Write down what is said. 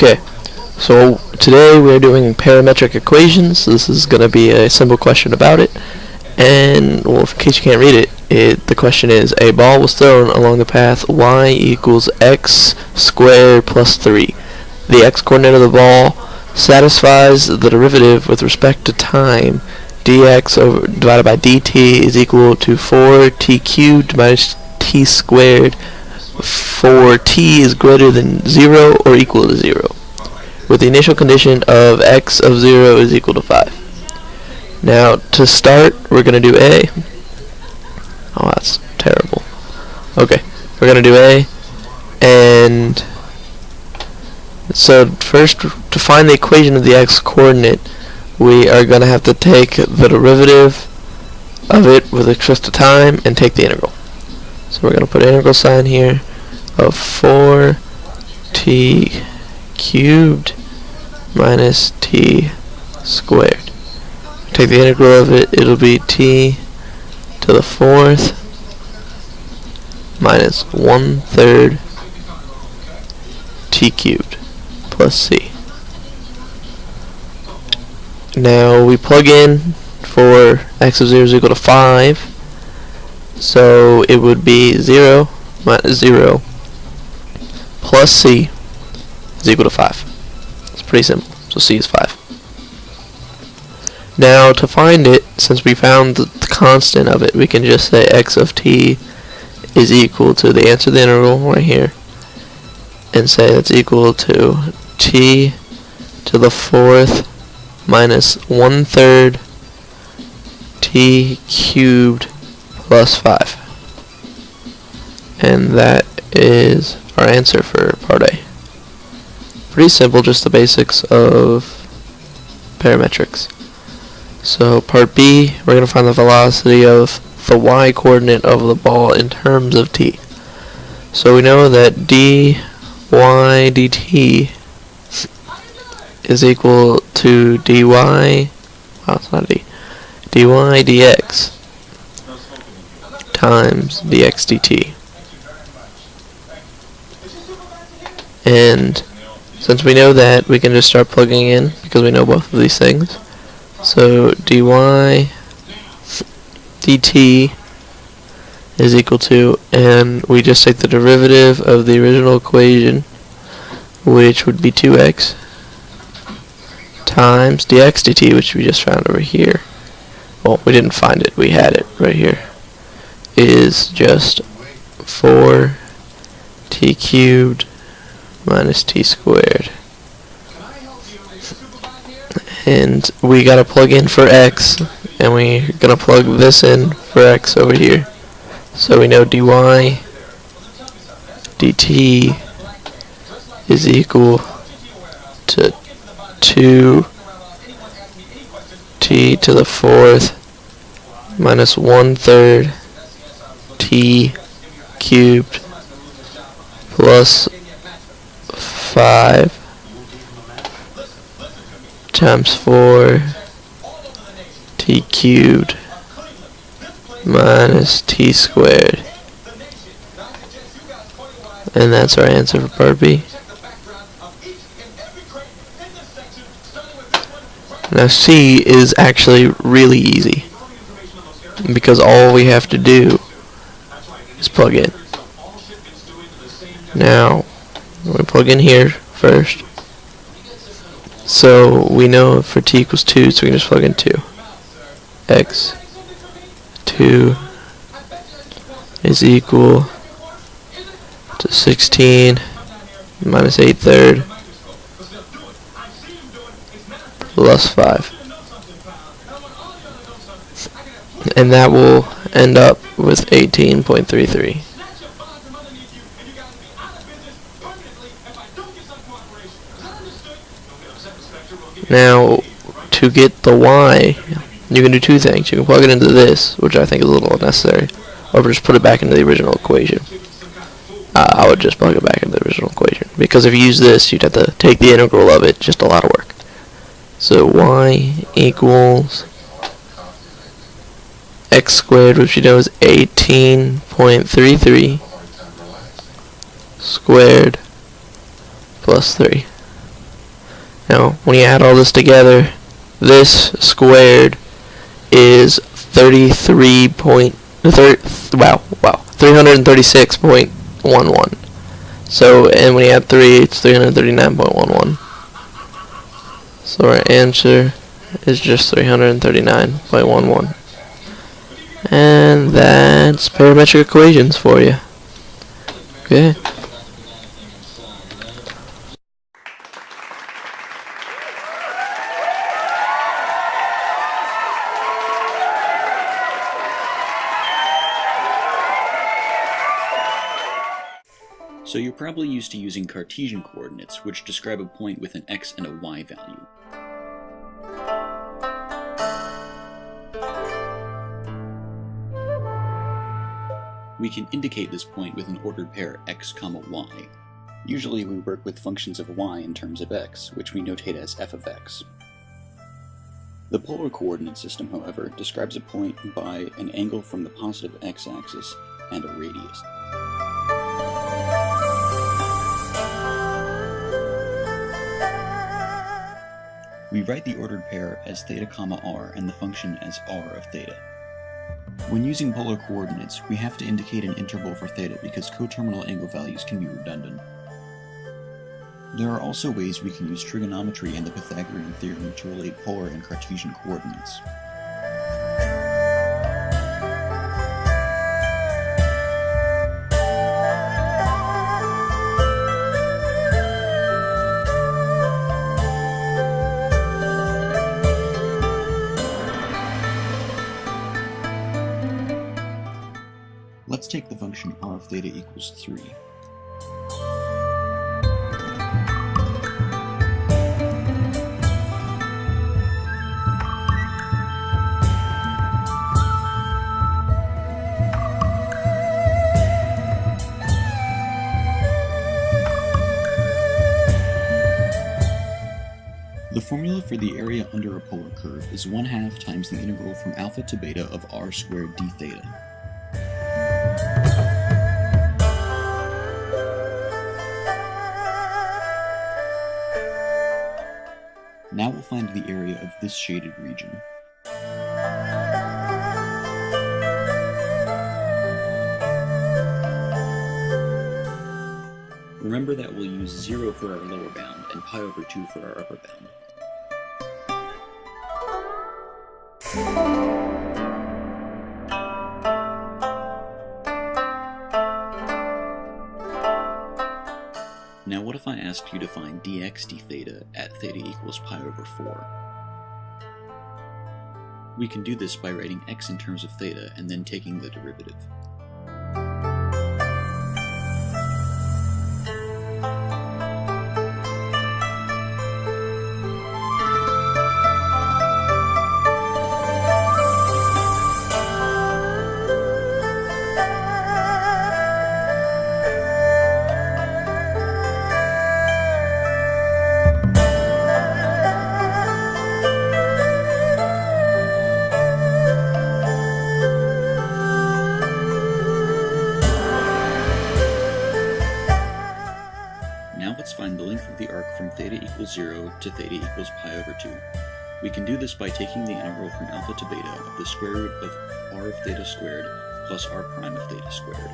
Okay, so today we're doing parametric equations. This is going to be a simple question about it. And, well, in case you can't read it, the question is, a ball was thrown along the path y equals x squared plus 3. The x-coordinate of the ball satisfies the derivative with respect to time. Dx divided by dt is equal to 4t cubed minus t squared for t is greater than 0 or equal to 0, with the initial condition of x of 0 is equal to 5. Now, to start, we're going to do A. Oh, that's terrible. Okay, we're going to do A, and so first, to find the equation of the x-coordinate, we are going to have to take the derivative of it with respect to time and take the integral. So we're going to put an integral sign here of 4t cubed minus t squared. Take the integral of it, it'll be t to the 4th minus 1/3 t cubed plus c. Now we plug in for x of 0 is equal to 5, so it would be 0 minus 0 plus c is equal to 5. It's pretty simple, so c is 5. Now to find it, since we found the constant of it, we can just say x of t is equal to the answer to the integral right here, and say that's equal to t to the 4th minus 1/3 t cubed plus 5. And that is our answer for part A. Pretty simple, just the basics of parametrics. So part B, we're going to find the velocity of the y-coordinate of the ball in terms of t. So we know that dy dt is equal to dy, it's not d, dy dx times dx dt. And since we know that, we can just start plugging in because we know both of these things. So dy dt is equal to, and we just take the derivative of the original equation, which would be 2x, times dx dt, which we just found over here. Well, we didn't find it, we had it right here. Is just 4t cubed minus t squared. And we gotta plug in for x, and we're gonna plug this in for x over here. So we know dy dt is equal to 2t to the 4th minus 1/3 t cubed plus 5 times 4 t cubed minus t squared. And that's our answer for part B. Now C is actually really easy, because all we have to do is plug in. Now, we plug in here first. So we know for t equals 2, so we can just plug in 2. X 2 is equal to 16 minus 8/3 plus 5. And that will end up with 18.33. Now, to get the y, you can do two things. You can plug it into this, which I think is a little unnecessary, or just put it back into the original equation. I would just plug it back into the original equation, because if you use this, you'd have to take the integral of it, just a lot of work. So y equals x squared, which you know is 18.33 squared plus 3. Now, when you add all this together, this squared is 336.11. So, and when you add 3, it's 339.11. So our answer is just 339.11. And that's parametric equations for you. Okay. So you're probably used to using Cartesian coordinates, which describe a point with an x and a y value. We can indicate this point with an ordered pair x, y. Usually we work with functions of y in terms of x, which we notate as f of x. The polar coordinate system, however, describes a point by an angle from the positive x-axis and a radius. We write the ordered pair as theta comma r and the function as r of theta. When using polar coordinates, we have to indicate an interval for theta because coterminal angle values can be redundant. There are also ways we can use trigonometry and the Pythagorean theorem to relate polar and Cartesian coordinates. Let's take the function r of theta equals 3. The formula for the area under a polar curve is 1/2 times the integral from alpha to beta of r squared d theta. Now we'll find the area of this shaded region. Remember that we'll use 0 for our lower bound and pi over 2 for our upper bound. Now what if I asked you to find dx d theta at theta equals pi over 4? We can do this by writing x in terms of theta and then taking the derivative. Now let's find the length of the arc from theta equals 0 to theta equals pi over 2. We can do this by taking the integral from alpha to beta of the square root of r of theta squared plus r prime of theta squared.